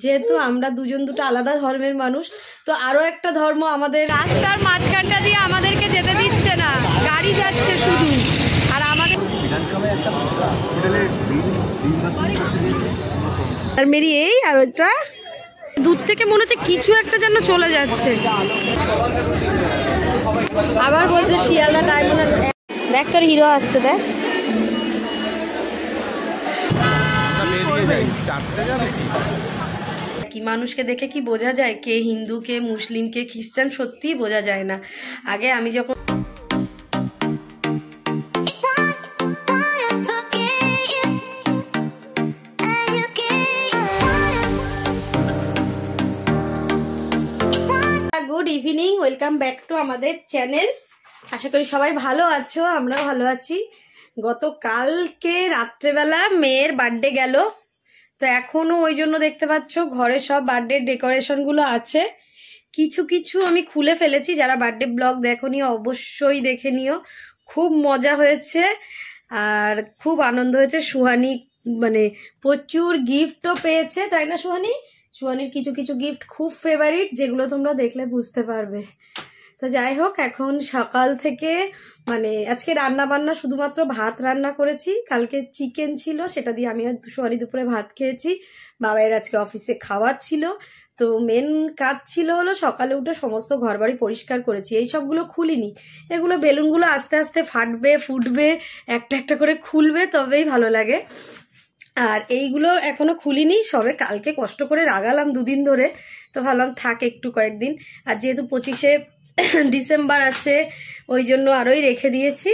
যেহেতু আমরা দুজন দুটো আলাদা ধর্মের মানুষ, তো আরো একটা ধর্ম আমাদের রাস্তার মাঝখানটা দিয়ে আমাদেরকে যেতে দিচ্ছে না, গাড়ি যাচ্ছে শুধু। আর আমাদের মেরি এই আর ওইটা দূর থেকে মনে হচ্ছে কিছু একটা যেন চলে যাচ্ছে। আবার বলছে শিয়ালদা ডায়মন্ড, দেখ তোর হিরো আসছে, দেখ কি মানুষকে দেখে কি বোঝা যায় কে হিন্দু কে মুসলিম কে খ্রিস্টান, সত্যিই বোঝা যায় না। আগে আমি যখন good evening, welcome back to আমাদের চ্যানেল। আশা করি সবাই ভালো আছো, আমরাও ভালো আছি। গতকালকে রাত্রেবেলা মেয়ের বার্থডে গেল, তো এখনো ওই জন্য দেখতে পাচ্ছ ঘরে সব বার্থডে ডেকোরেশন গুলো আছে। কিছু কিছু আমি খুলে ফেলেছি, যারা বার্থডে ব্লগ দেখোনি অবশ্যই দেখে নিও, খুব মজা হয়েছে আর খুব আনন্দ হয়েছে। সুহানি মানে প্রচুর গিফটও পেয়েছে, তাই না সুহানি? সুহানির কিছু কিছু গিফট খুব ফেভারিট, যেগুলো তোমরা দেখলে বুঝতে পারবে। তো যাই হোক, এখন সকাল থেকে মানে আজকে রান্না বান্না শুধুমাত্র ভাত রান্না করেছি, কালকে চিকেন ছিল সেটা দিয়ে আমি সোয়ারি দুপুরে ভাত খেয়েছি। বাবাইয়ের আজকে অফিসে খাওয়ার ছিল, তো মেন কাজ ছিল হলো সকালে উঠে সমস্ত ঘরবাড়ি পরিষ্কার করেছি। এই সবগুলো খুলিনি, এগুলো বেলুনগুলো আস্তে আস্তে ফাটবে ফুটবে, একটা একটা করে খুলবে, তবেই ভালো লাগে। আর এইগুলো এখনো খুলিনি, সবে কালকে কষ্ট করে রাগালাম দুদিন ধরে, তো ভাবলাম থাক একটু কয়েকদিন। আর যেহেতু 25শে ডিসেম্বর আছে ওই জন্য আরোই রেখে দিয়েছি।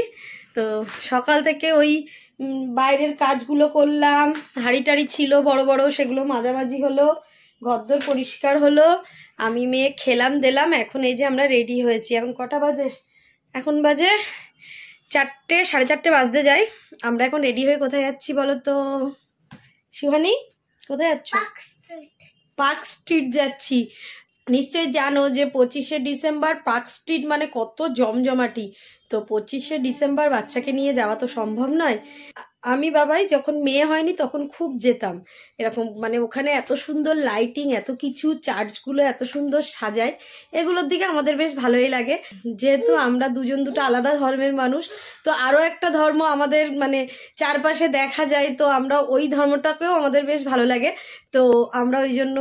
তো সকাল থেকে ওই বাইরের কাজগুলো করলাম, হাঁড়ি টাড়ি ছিল বড় বড়, সেগুলো মাঝামাঝি হলো, ঘরদোর পরিষ্কার হলো, আমি মেয়ে খেলাম দিলাম। এখন এই যে আমরা রেডি হয়েছি। এখন কটা বাজে? এখন বাজে 4টে, 4:30 বাজতে যাই। আমরা এখন রেডি হয়ে কোথায় যাচ্ছি বলো তো শিবানী? কোথায় যাচ্ছ? পার্ক স্ট্রিট যাচ্ছি। নিশ্চয়ই জানো যে 25শে ডিসেম্বর পার্ক স্ট্রিট মানে কত জমজমাটি। তো 25শে ডিসেম্বর বাচ্চাকে নিয়ে যাওয়া তো সম্ভব নয়। আমি বাবাই যখন মেয়ে হয়নি তখন খুব যেতাম এরকম, মানে ওখানে এত সুন্দর লাইটিং, এত কিছু, চার্চগুলো এত সুন্দর সাজায়, এগুলোর দিকে আমাদের বেশ ভালোই লাগে। যেহেতু আমরা দুজন দুটো আলাদা ধর্মের মানুষ, তো আরও একটা ধর্ম আমাদের মানে চারপাশে দেখা যায়, তো আমরা ওই ধর্মটাকেও আমাদের বেশ ভালো লাগে। তো আমরা ওই জন্য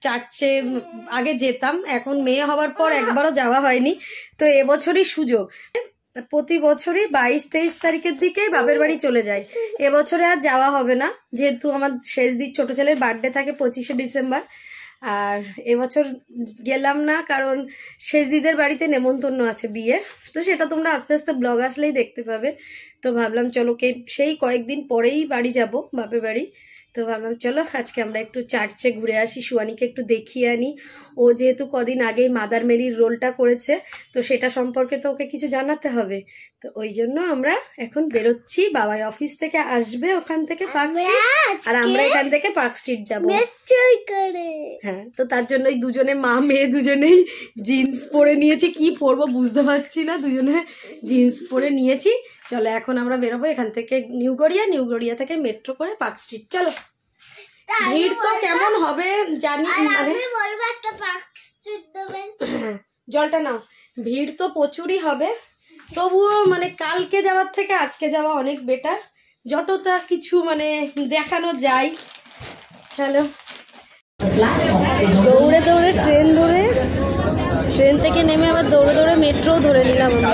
চার্চে আগে যেতাম, এখন মেয়ে হওয়ার পর একবারও যাওয়া হয়নি। তো এবছরই সুযোগ, প্রতি বছরই 22-23 তারিখের দিকেই বাপের বাড়ি চলে যায়। এবছরে আর যাওয়া হবে না, যেহেতু আমার শেষ দিন ছোট ছেলের বার্থডে থাকে 25শে ডিসেম্বর। আর এবছর গেলাম না, কারণ শেষ দিদের বাড়িতে নেমন্তন্ন আছে বিয়ের, তো সেটা তোমরা আস্তে আস্তে ব্লগ আসলেই দেখতে পাবে। তো ভাবলাম চলো সেই কয়েকদিন পরেই বাড়ি যাব বাপের বাড়ি। তো ভাবলাম চলো আজকে আমরা একটু চার্চে ঘুরে আসি, সুয়ানিকে একটু দেখিয়ে আনি। ও যেহেতু কদিন আগেই মাদার মেরির রোলটা করেছে, তো সেটা সম্পর্কে তো ওকে কিছু জানাতে হবে। তো ওই জন্য আমরা এখন বেরোচ্ছি, বাবাই অফিস থেকে আসবে ওখান থেকে পার্ক স্ট্রিট, আর আমরা এখান থেকে পার্ক স্ট্রিট যাবো। হ্যাঁ, তো তার জন্য দুজনে মা মেয়ে দুজনেই জিন্স পরে নিয়েছি, কি পরবো বুঝতে পারছি না, দুজনে জিন্স পরে নিয়েছি। চলো এখন আমরা বেরোবো এখান থেকে নিউ গড়িয়া থেকে মেট্রো করে পার্ক স্ট্রিট। চলো, ভিড় তো কেমন হবে জানি, মানে জলটা নাও, ভিড় তো প্রচুরই হবে, তবুও মানে কালকে যাওয়ার থেকে আজকে যাওয়া অনেক বেটার, যতটা কিছু মানে দেখানো যায়। চলো, দৌড়ে দৌড়ে ট্রেন থেকে নেমে আবার দৌড়ে দৌড়ে মেট্রো ধরে নিলাম আমরা,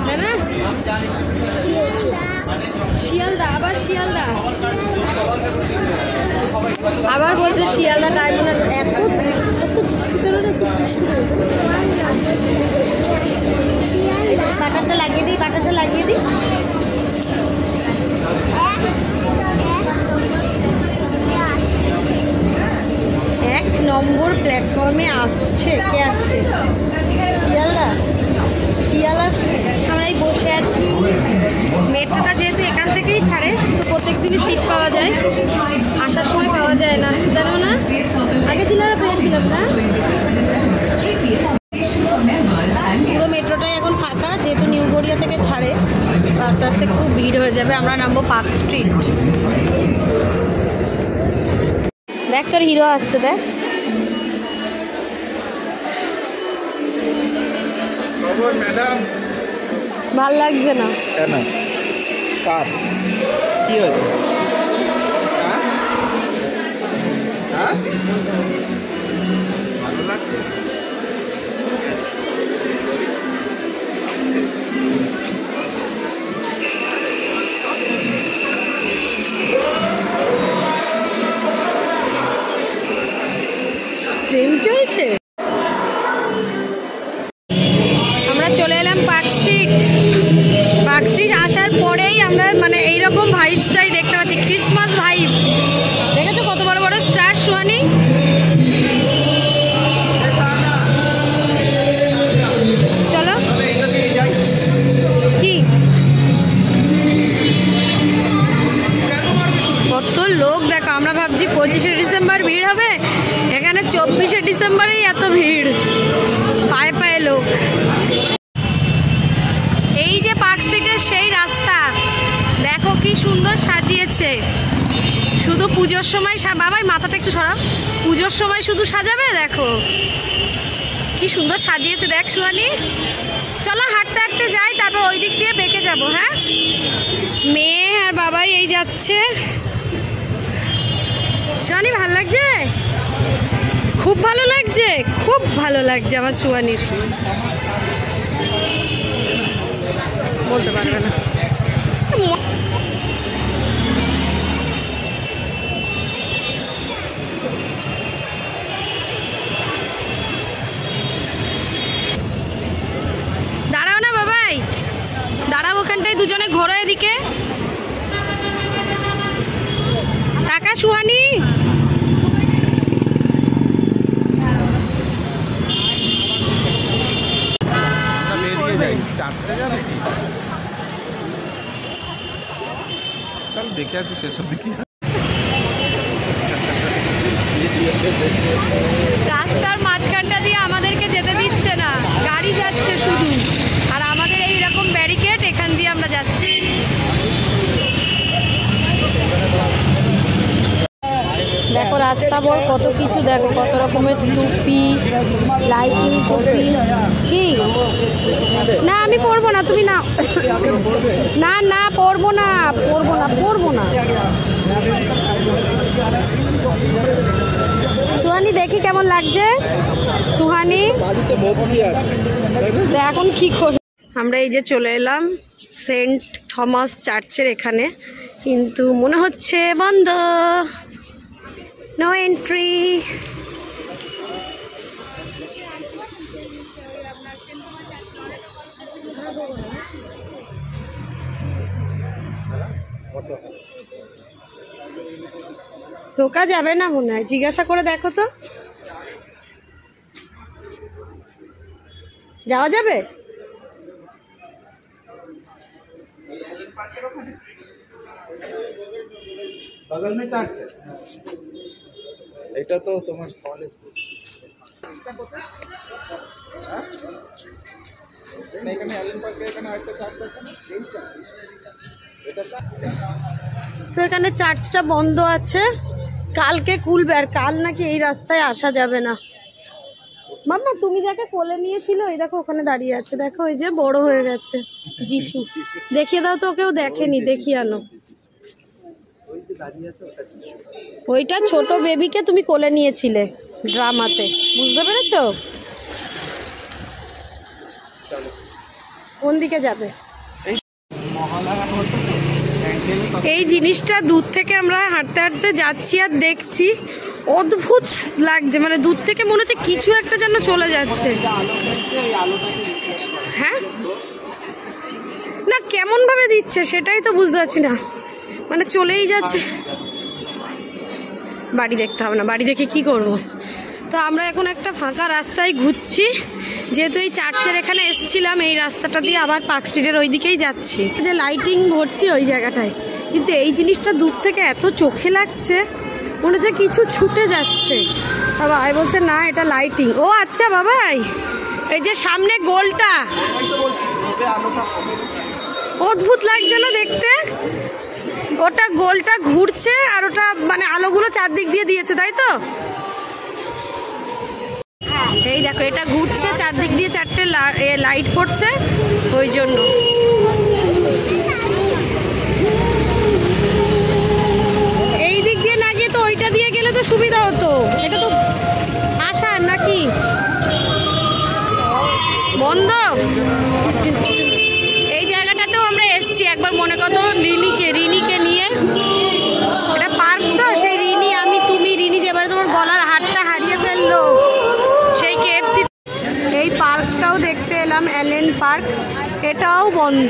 তাই না? শিয়ালদা, আবার বলছে শিয়ালদা ডায়মন্ড। এত দুষ্টু কেন রে, খুব দুষ্টু। বাটারটা লাগিয়ে দিই, এক নম্বর প্ল্যাটফর্মে আসছে, কে আসছে? শিয়ালদা। আমরাই বসে আছি, মেট্রোটা যেহেতু এখান থেকেই ছাড়ে, তো প্রত্যেকদিনই সিট পাওয়া যায়, আসার সময় পাওয়া যায় না, জানো না? আগে ছিলাম পেয়েছিলাম না, পুরো মেট্রোটাই এখন ফাঁকা, যেহেতু নিউ গড়িয়া থেকে ছাড়ে, আস্তে আস্তে খুব ভিড় হয়ে যাবে। আমরা নামবো পার্ক স্ট্রিট। দেখ তোর হিরো আসছে, দেখ। ম্যাডাম ভাল লাগছে না কেন? কার কি হয়েছে? ভালো লাগছে? প্রেম চলছে। আমরা চলে এলাম পার্ক স্ট্রিট। পার্ক স্ট্রিট আসার পরেই আমরা মানে এইরকম ভাইবসটাই দেখতে পাচ্ছি, ক্রিসমাস ভাইব। দেখেছো কত বড় বড় স্টার, সোহানি? চলো কি কত লোক দেখো। আমরা ভাবছি 25শে ডিসেম্বর ভিড় হবে, এখানে 24শে ডিসেম্বরেই এত ভিড়, পায়ে পায়ে লোক। এই যে পার্ক স্ট্রিটের সেই রাস্তা, দেখো কি সুন্দর সাজিয়েছে। শুধু পুজোর সময় বাবাই মাথাটা একটু সরাও, পুজোর সময় শুধু সাজাবে। দেখো কি সুন্দর সাজিয়েছে, দেখ সোহানি। চলো হাঁটতে হাঁটতে যাই, তারপর ওই দিক দিয়ে বেঁকে যাবো। হ্যাঁ, মেয়ে আর বাবাই এই যাচ্ছে। সোহানি ভালো লাগছে? খুব ভালো লাগছে, খুব ভালো লাগছে আমার সোহানির। বলতে পারবে না। দাঁড়াও না বাবাই, দাঁড়াও ওখানটায়, দুজনে ঘোরো এদিকে। টাকা সুহানি। চল দেখে আসি শেষের দিকে। রাস্তার মাঝখানটা দিয়ে আমাদেরকে যেতে দিচ্ছে না, গাড়ি যাচ্ছে শুধু, আর আমাদের এইরকম ব্যারিকেড, এখান দিয়ে আমরা যাচ্ছি। দেখো রাস্তা বল কত কিছু, দেখো কত রকমের টুপি, লাইটিং টুপি। কি না আমি পরবো না, তুমি না না না পরবো না, পরবো না, পরবো না। সুহানি দেখি কেমন লাগছে। সুহানি এখন কি করি? আমরা এই যে চলে এলাম সেন্ট থমাস চার্চের এখানে, কিন্তু মনে হচ্ছে বন্ধ, নো এন্ট্রি। ঢোকা যাবে না মনে হয়, জিজ্ঞাসা করে দেখো তো। যাওয়া যাবে? बगल में चार्च है, এটা তো তোমার কলেজ। এখানে অ্যালেন পার্কে এখানে আরেকটা চার্চ আছে না, এইটা এটা তো এখানে চার্চটা বন্ধ আছে, কালকে খুলবে। আর কাল নাকি এই রাস্তায় আসা যাবে না। মাম্মা তুমি যাকে কোলে নিয়েছিল এই দেখো ওখানে দাঁড়িয়ে আছে, দেখো ওই যে বড় হয়ে গেছে যিশু। দেখিয়ে দাও তো, কেউ দেখেনি, দেখিয়ে আনো। ওইটা ছোট বেবিকে তুমি কোলে নিয়েছিলে ড্রামাতে, বুঝতে পেরেছো? কোন দিকে যাবে? এই জিনিসটা দূর থেকে আমরা হাঁটতে হাঁটতে যাচ্ছি আর দেখছি, অদ্ভুত লাগছে। মানে দূর থেকে মনে হচ্ছে কিছু একটা যেন চলে যাচ্ছে। হ্যাঁ না, কেমন ভাবে দিচ্ছে সেটাই তো বুঝতে পারছি না, মানে চলেই যাচ্ছে। বাড়ি দেখতে হবে না, বাড়ি দেখে কি করব? তো আমরা এখন একটা ফাঁকা রাস্তায় ঘুরছি, যেহেতু এই চার্চের এখানে এসেছিলাম, এই রাস্তাটা দিয়ে আবার পার্ক স্ট্রিটের ওই দিকেই যাচ্ছি। যে লাইটিং ভর্তি ওই জায়গাটায়, কিন্তু এই জিনিসটা দূর থেকে এত চোখে লাগছে, মনে হচ্ছে কিছু ছুটে যাচ্ছে। বাবাই বলছে না এটা লাইটিং। ও আচ্ছা বাবাই, এই যে সামনে গোলটা অদ্ভুত লাগছে না দেখতে? ওটা গোলটা ঘুরছে আর ওটা মানে আলোগুলো চারদিক দিয়ে দিয়েছে, তাই তো? এই দেখো এটা ঘুরছে, চারদিক দিয়ে চারটে লাইট পড়ছে, ওই জন্য। এই দিক দিয়ে না গিয়ে তো ওইটা দিয়ে গেলে তো সুবিধা হতো। এটা তো আসার নাকি বন্ধ। এই জায়গাটাতেও আমরা এসছি একবার, মনে কত রিনিকে নিয়ে। এটা পার্ক তো, সেই রিনি আমি তুমি রিনি যেবারে তোমার গলার হারটা হারিয়ে ফেললো সেই KFC। এই পার্কটাও দেখতে এলাম, অ্যালেন পার্ক, এটাও বন্ধ।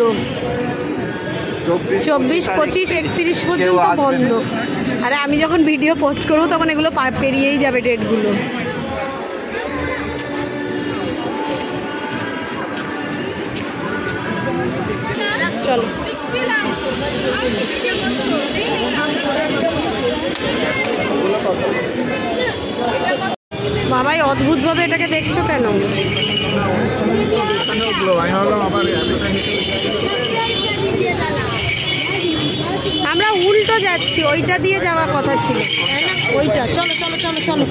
24, 25, 31 পর্যন্ত বন্ধ। আরে আমি যখন ভিডিও পোস্ট করবো তখন এগুলো পেরিয়েই যাবে ডেটগুলো। চলো বাবাই, অদ্ভুত ভাবে এটাকে দেখছো কেন? আমরা উল্টো যাচ্ছি, ওইটা দিয়ে যাওয়ার কথা ছিল, তাই না? ওইটা চলো চলো চলো চলো।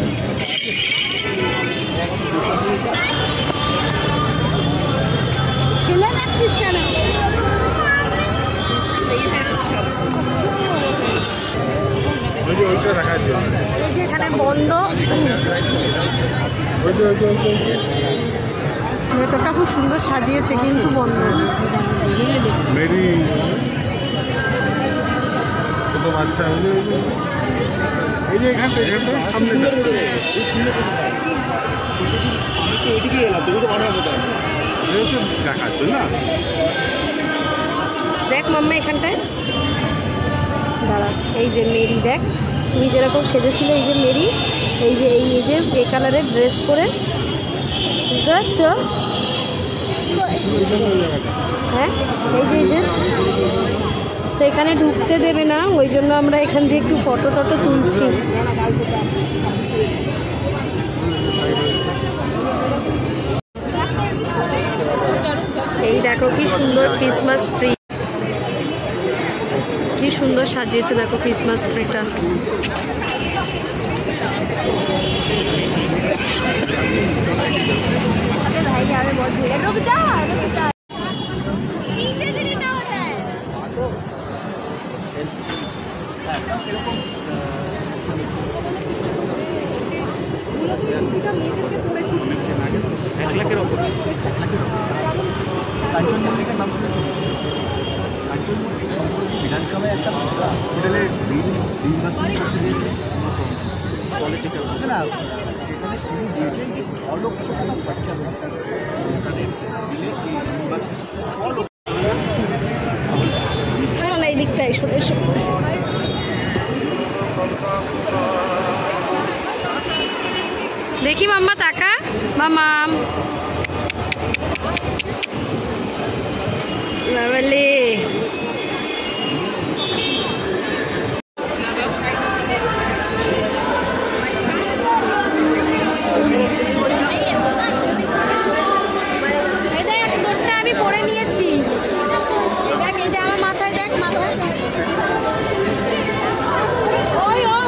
ফেলে যাচ্ছিস কেন? এই যে এখানে বন্ধ, ভেতরটা খুব সুন্দর সাজিয়েছে কিন্তু বন্ধ। এই যে এখানটা সামনে দেখাচ্ছে না। দেখ মাম্মা এখানটায় দাঁড়া, এই যে মেরি দেখ, তুমি যেরকম সেজেছিলে, এই যে মেরি, এই যে এই কালারের ড্রেস পরে, বুঝতে পারছো? হ্যাঁ, এই যে তো এখানে ঢুকতে দেবে না, ওই জন্য আমরা এখান থেকে একটু ফটো টটো তুলছি। এই দেখো কি সুন্দর ক্রিসমাস ট্রি, কি সুন্দর সাজিয়েছে দেখো ক্রিসমাস ট্রিটা। বিধানসভায় একটা হসপিটালের বিল না, সেখানে তিনি দিয়েছেন যে 6 লক্ষ টাকা খরচা না, এই দিকটাই সরে এসো। দেখি মাম্মা তাকা, মামাম বাবালে। আমি পরে নিয়েছি, দেখ এই যে আমার মাথায়, দেখ মাথায়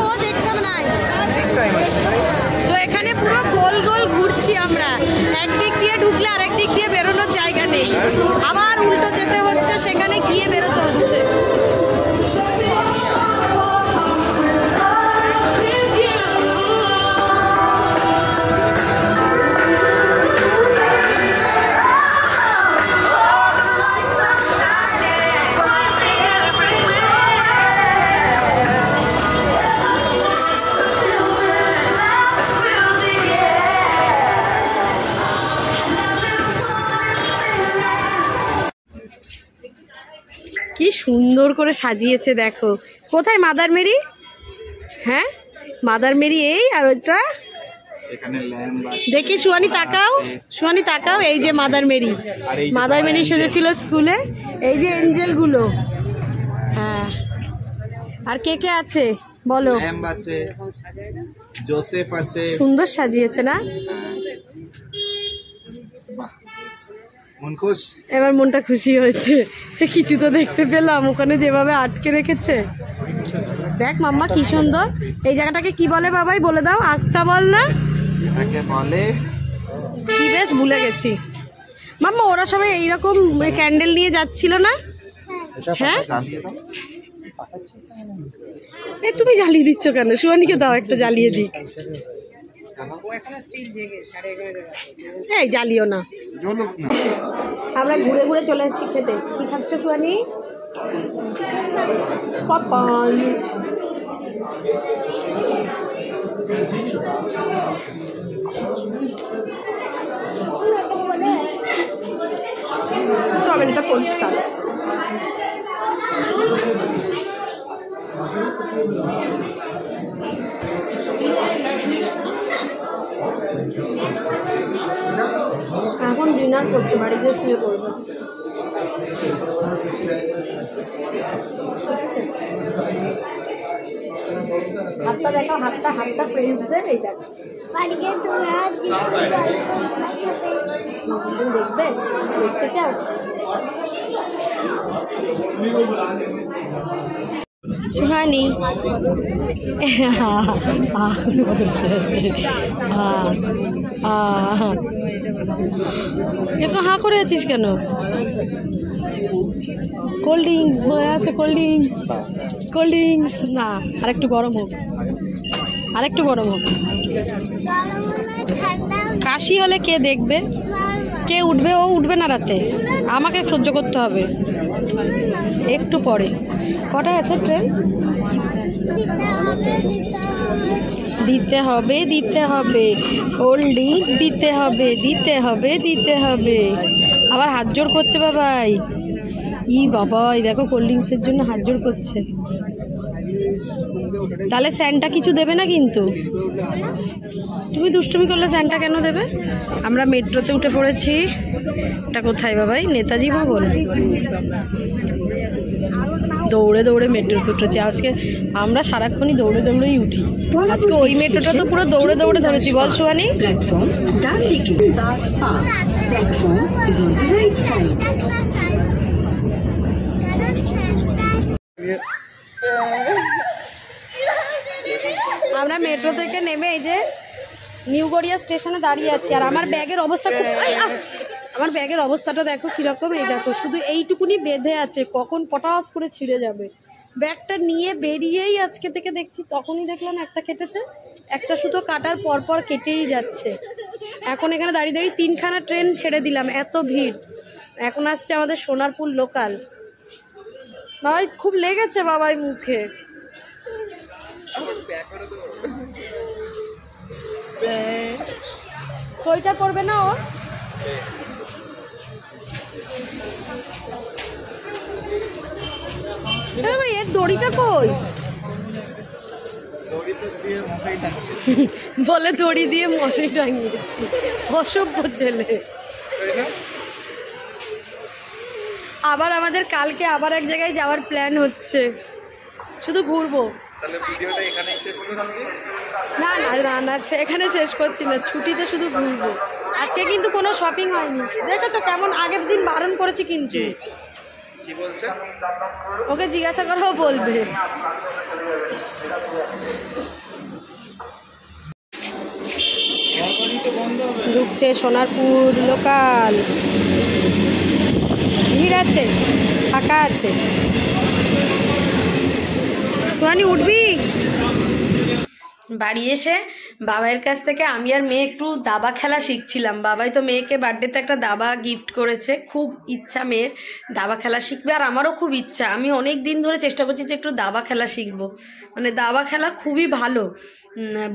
ও দেখতাম নাই তো। এখানে পুরো গোল গোল ঘুরছি আমরা, একদিক দিয়ে ঢুকলে আরেক দিক দিয়ে বেরোনোর জায়গা নেই, আবার উল্টো যেতে হচ্ছে, সেখানে গিয়ে বেরোতে হচ্ছে। কি সুন্দর করে সাজিয়েছে দেখো। কোথায় মাদার মেরি? হ্যাঁ মাদার মেরি, এই আর ওইটা দেখি। সুয়ানি তাকাও, সুয়ানি তাকাও, এই যে মাদার মেরি, মাদার মেরি সেজেছিল স্কুলে। এই যে এঞ্জেল গুলো, হ্যাঁ। আর কে কে আছে বলো? আছে, জোসেফ আছে, সুন্দর সাজিয়েছে না? মন খুশ। এবার মনটা খুশি হয়েছে, কিছু তো দেখতে পেলাম। ওখানে যেভাবে আটকে রেখেছে, দেখ মাম্মা কি সুন্দর। এই জায়গাটাকে কি বলে বাবাই, বলে দাও। আস্থা বল না, এটাকে বলে কি বেশ ভুলে গেছি। মাম্মা ওরা সবাই এইরকম ক্যান্ডেল নিয়ে যাচ্ছিল না? হ্যাঁ, জ্বালিয়ে দাও। এই তুমি জ্বালিয়ে দিচ্ছ কেন? সুয়ানিকে দাও একটা জ্বালিয়ে দিক। এই জ্বালিও না, জ্বলুক না। আমরা ঘুরে ঘুরে চলে এসেছি খেতে। কি খাচ্ছ সুয়ানি? পপকর্ন। টমেটোটা পরিষ্কার। এখন ডিনার করতে বাড়ি গিয়ে শুয়ে পড়বো। হাতটা দেখো, হাতটা হাতটা ফ্রেন্ডসদের। এই দেখো দেখবে, দেখতে চাও? সুহানি একটু হাঁ করে আছিস কেন? কোল্ড ড্রিঙ্কস আছে, কোল্ড ড্রিঙ্কস, কোল্ড ড্রিঙ্কস না, আরেকটু গরম হোক, আরেকটু গরম হোক। কাশি হলে কে দেখবে, কে উঠবে? ও উঠবে না রাতে, আমাকে সহ্য করতে হবে। একটু পরে। কটায় আছে ট্রেন? দিতে হবে, দিতে হবে, কোল্ড ড্রিঙ্কস দিতে হবে, দিতে হবে, দিতে হবে। আবার হাত জোর করছে বাবাই। ই বাবাই দেখো, কোল্ড ড্রিঙ্কসের জন্য হাত জোর করছে। তাহলে স্যান্টা কিছু দেবে না কিন্তু। তুমি দুষ্টুমি করলে স্যান্টা কেন দেবে? আমরা মেট্রোতে উঠে পড়েছি। এটা কোথায় বাবাই? নেতাজি ভবন। দৌড়ে দৌড়ে মেট্রোতে উঠেছি আজকে। আমরা সারাক্ষণই দৌড়ে দৌড়েই উঠি। আজকে ওই মেট্রোটা তো পুরো দৌড়ে দৌড়ে ধরেছি, বল সুয়ানি? আমরা মেট্রো থেকে নেমে এই যে নিউ গড়িয়া স্টেশনে দাঁড়িয়ে আছি। আর আমার ব্যাগের অবস্থা খুব, আমার ব্যাগের অবস্থাটা দেখো কিরকম। এই দেখো শুধু এইটুকুনি বেঁধে আছে, কখন পটাস করে ছিঁড়ে যাবে। ব্যাগটা নিয়ে বেরিয়েই আজকে থেকে দেখছি, তখনই দেখলাম একটা কেটেছে, একটা সুতো কাটার পরপর কেটেই যাচ্ছে। এখন এখানে দাঁড়িয়ে দাঁড়িয়ে 3খানা ট্রেন ছেড়ে দিলাম, এত ভিড়। এখন আসছে আমাদের সোনারপুর লোকাল। বাবাই খুব লেগেছে বাবাই মুখে। সোয়েটার পরবে না ও? ভাই এর দড়িটা কই? বলে দড়ি দিয়ে মশাই টাঙিয়েছি। অসভ্য ছেলে। আবার আমাদের কালকে আবার এক জায়গায় যাওয়ার প্ল্যান হচ্ছে, শুধু ঘুরবো। না না না না, এখানে শেষ করছি না, ছুটিতে শুধু ঘুরবো। আজকে কিন্তু কোনো শপিং হয়নি, দেখেছো কেমন? আগের দিন বারণ করেছি কিন্তু। কি বলছে? ওকে জিজ্ঞাসা করাও বলবে। ঢুকছে সোনারপুর লোকাল, ভিড় আছে, ফাঁকা আছে। সোয়ানি উঠবি? বাড়ি এসে বাবাইয়ের কাছ থেকে আমি আর মেয়ে একটু দাবা খেলা শিখছিলাম। বাবাই তো মেয়েকে বার্থডেতে একটা দাবা গিফট করেছে। খুব ইচ্ছা মেয়ের দাবা খেলা শিখবে, আর আমারও খুব ইচ্ছা। আমি অনেক দিন ধরে চেষ্টা করছি যে একটু দাবা খেলা শিখবো। মানে দাবা খেলা খুবই ভালো,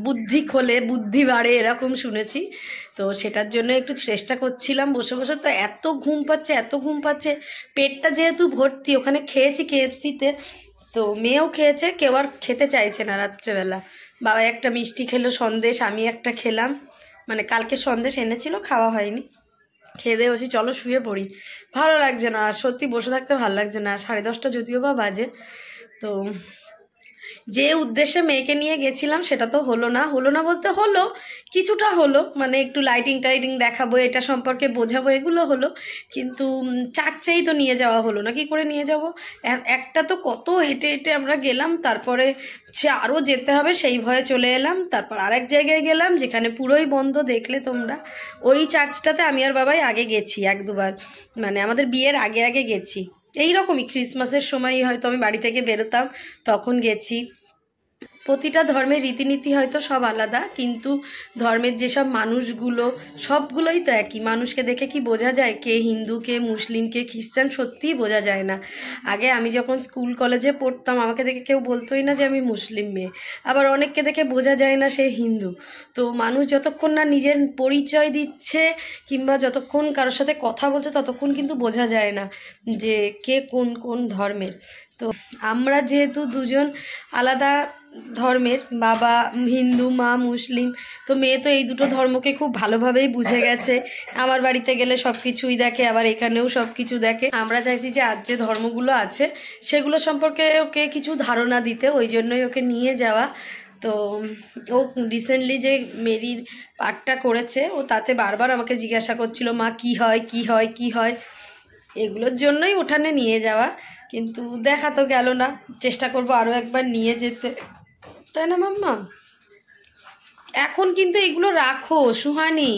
বুদ্ধি খোলে, বুদ্ধি বাড়ে, এরকম শুনেছি। তো সেটার জন্য একটু চেষ্টা করছিলাম বসে বসে। তো এত ঘুম পাচ্ছে, এত ঘুম পাচ্ছে। পেটটা যেহেতু ভর্তি, ওখানে খেয়েছি KFC-তে, তো মেয়েও খেয়েছে, কেউ আর খেতে চাইছে না রাত্রেবেলা। বাবা একটা মিষ্টি খেলো, সন্দেশ, আমি একটা খেলাম। মানে কালকে সন্দেশ এনেছিল, খাওয়া হয়নি। খেয়ে দিয়ে বসি, চলো শুয়ে পড়ি। ভালো লাগছে না, সত্যি বসে থাকতে ভালো লাগছে না। 10:30 যদিও বা বাজে। তো যে উদ্দেশ্যে মেয়েকে নিয়ে গেছিলাম সেটা তো হলো না বলতে হলো, কিছুটা হলো, মানে একটু লাইটিং টাইটিং দেখাবো, এটা সম্পর্কে বোঝাবো, এগুলো হলো, কিন্তু চার্চেই তো নিয়ে যাওয়া হলো না। কি করে নিয়ে যাব? একটা তো কত হেঁটে হেঁটে আমরা গেলাম, তারপরে সে আরও যেতে হবে সেই ভয়ে চলে এলাম, তারপর আরেক জায়গায় গেলাম যেখানে পুরোই বন্ধ, দেখলে তোমরা। ওই চার্চটাতে আমি আর বাবাই আগে গেছি 1-2 বার, মানে আমাদের বিয়ের আগে আগে গেছি। এইরকমই ক্রিসমাসের সময়ই হয়তো আমি বাড়ি থেকে বেরোতাম, তখন গেছি। প্রতিটা ধর্মের রীতিনীতি হয়তো সব আলাদা, কিন্তু ধর্মের যেসব মানুষগুলো সবগুলোই তো একই। মানুষকে দেখে কি বোঝা যায় কে হিন্দু, কে মুসলিম, কে খ্রিস্টান? সত্যিই বোঝা যায় না। আগে আমি যখন স্কুল কলেজে পড়তাম আমাকে দেখে কেউ বলতোই না যে আমি মুসলিম মেয়ে, আবার অনেককে দেখে বোঝা যায় না সে হিন্দু। তো মানুষ যতক্ষণ না নিজের পরিচয় দিচ্ছে কিংবা যতক্ষণ কারোর সাথে কথা বলছে ততক্ষণ কিন্তু বোঝা যায় না যে কে কোন কোন ধর্মের। তো আমরা যেহেতু দুজন আলাদা ধর্মের, বাবা হিন্দু মা মুসলিম, তো মেয়ে তো এই দুটো ধর্মকে খুব ভালোভাবেই বুঝে গেছে। আমার বাড়িতে গেলে সব কিছুই দেখে, আবার এখানেও সব কিছু দেখে। আমরা চাইছি যে আজ যে ধর্মগুলো আছে সেগুলো সম্পর্কে ওকে কিছু ধারণা দিতে, ওই জন্যই ওকে নিয়ে যাওয়া। তো ও রিসেন্টলি যে মেরির পাঠটা করেছে, ও তাতে বারবার আমাকে জিজ্ঞাসা করছিল মা কি হয় কি হয় কি হয়, এগুলোর জন্যই ওখানে নিয়ে যাওয়া। কিন্তু দেখা তো গেল না, চেষ্টা করব আরও একবার নিয়ে যেতে, তাই না মাম্মা? এখন কিন্তু এগুলো রাখো সুহানি,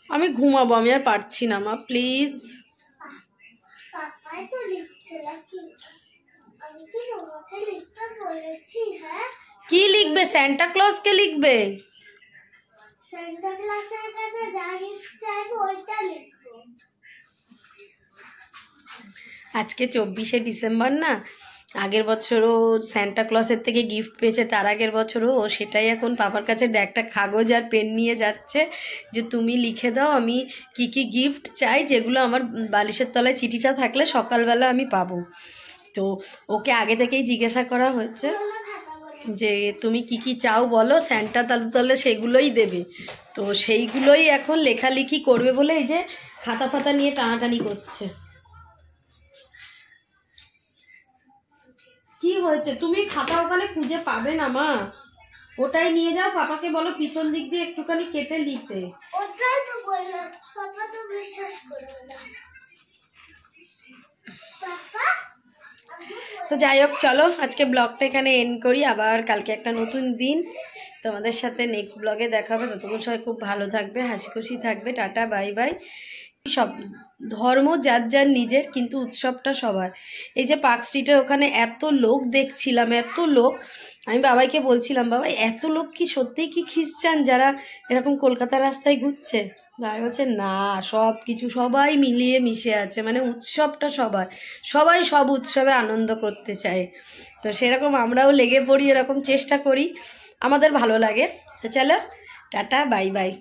আমি ঘুমাবো, আমি আর পারছি না মা, প্লিজ। কি লিখবে? সান্টা ক্লজকে লিখবে? আজকে 24শে ডিসেম্বর না, আগের বছরও স্যান্টা ক্লসের থেকে গিফট পেয়েছে, তার আগের বছরও ও সেটাই এখন পাপার কাছে একটা কাগজ আর পেন নিয়ে যাচ্ছে যে তুমি লিখে দাও আমি কি কি গিফট চাই, যেগুলো আমার বালিশের তলায় চিঠিটা থাকলে সকালবেলা আমি পাবো। তো ওকে আগে থেকেই জিজ্ঞাসা করা হয়েছে যে তুমি কি কি চাও বলো, স্যান্টা তাহলে সেগুলোই দেবে। তো সেইগুলোই এখন লেখালেখি করবে বলে এই যে খাতা ফাতা নিয়ে টানাটানি করছে। কি হয়েছে? তুমি খাতা ওখানে খুঁজে পাবে না মা, ওটাই নিয়ে যাও, পাপাকে বলো পিছন দিক দিয়ে একটুখানি কেটে লিখতে। ওটাই তো বললাম, পাপা তো বিশ্বাস করবে না। তো যাই হোক, চলো আজকে ব্লগটা এখানে এন্ড করি, আবার কালকে একটা নতুন দিন তোমাদের সাথে নেক্সট ব্লগে দেখা হবে। ততক্ষণ সবাই খুব ভালো থাকবে, হাসি খুশি থাকবে, টাটা বাই বাই। সব ধর্ম যার যার নিজের, কিন্তু উৎসবটা সবার। এই যে পার্ক স্ট্রিটের ওখানে এত লোক দেখছিলাম, এত লোক, আমি বাবাইকে বলছিলাম বাবা এত লোক কি সত্যিই কি খ্রিস্টান যারা এরকম কলকাতা রাস্তায় ঘুরছে? বাবাই বলছে না, সব কিছু সবাই মিলিয়ে মিশে আছে, মানে উৎসবটা সবার, সবাই সব উৎসবে আনন্দ করতে চায়। তো সেরকম আমরাও লেগে পড়ি, এরকম চেষ্টা করি, আমাদের ভালো লাগে। তো চলো টাটা বাই বাই।